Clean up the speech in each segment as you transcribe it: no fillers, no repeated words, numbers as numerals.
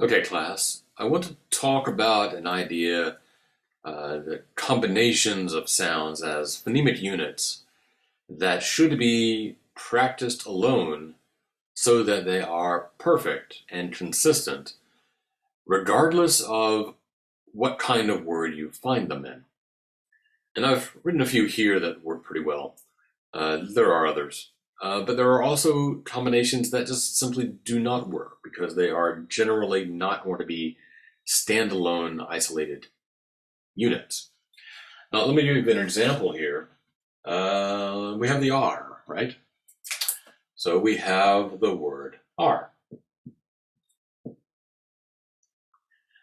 Okay, class, I want to talk about an idea, the combinations of sounds as phonemic units that should be practiced alone so that they are perfect and consistent, regardless of what kind of word you find them in. And I've written a few here that work pretty well. There are others. But there are also combinations that just simply do not work because they are generally not going to be standalone, isolated units. Now, let me give you an example here. We have the R, right? So we have the word R.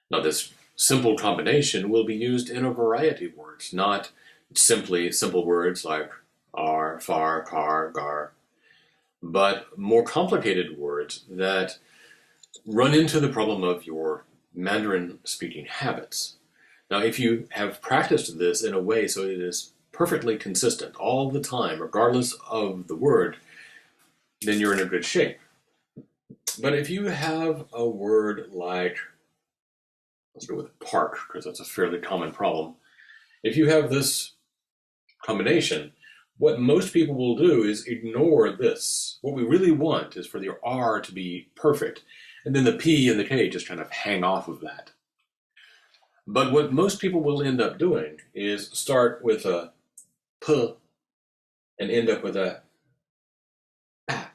Now, this simple combination will be used in a variety of words, not simply simple words like R, far, car, gar, but more complicated words that run into the problem of your Mandarin speaking habits. Now, if you have practiced this in a way so it is perfectly consistent all the time, regardless of the word, then you're in a good shape. But if you have a word like, let's go with park, because that's a fairly common problem. If you have this combination, what most people will do is ignore this. What we really want is for the R to be perfect, and then the P and the K just kind of hang off of that. But what most people will end up doing is start with a P and end up with a A.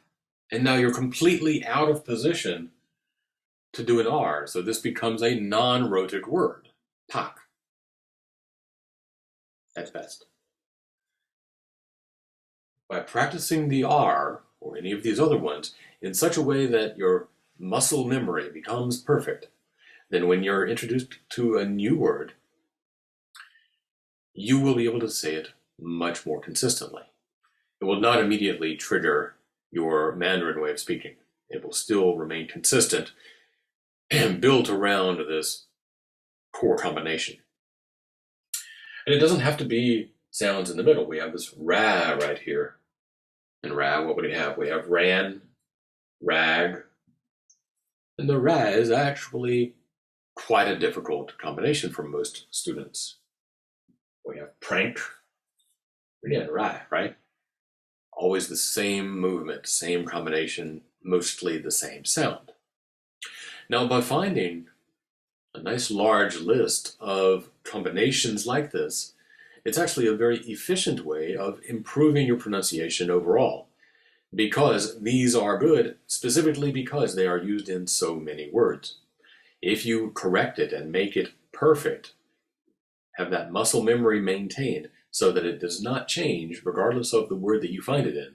And now you're completely out of position to do an R, so this becomes a non-rhotic word, pak, at best. By practicing the R, or any of these other ones, in such a way that your muscle memory becomes perfect, then when you're introduced to a new word, you will be able to say it much more consistently. It will not immediately trigger your Mandarin way of speaking. It will still remain consistent and built around this core combination. And it doesn't have to be sounds in the middle. We have this ra right here. And ra, what would we have? We have ran, rag. And the ra is actually quite a difficult combination for most students. We have prank, again, ra, right? Always the same movement, same combination, mostly the same sound. Now, by finding a nice large list of combinations like this, it's actually a very efficient way of improving your pronunciation overall, because these are good specifically because they are used in so many words. If you correct it and make it perfect, have that muscle memory maintained so that it does not change regardless of the word that you find it in,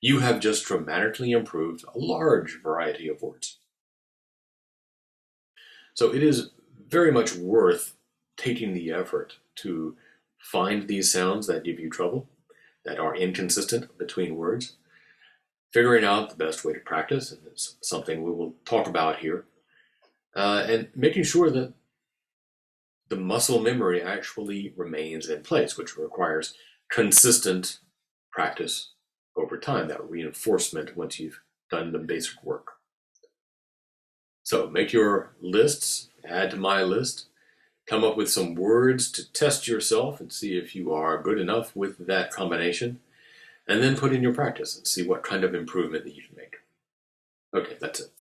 you have just dramatically improved a large variety of words. So it is very much worth taking the effort to find these sounds that give you trouble, that are inconsistent between words, figuring out the best way to practice, and it's something we will talk about here, and making sure that the muscle memory actually remains in place, which requires consistent practice over time, that reinforcement once you've done the basic work. So make your lists, add to my list, come up with some words to test yourself and see if you are good enough with that combination, and then put in your practice and see what kind of improvement that you can make. Okay, that's it.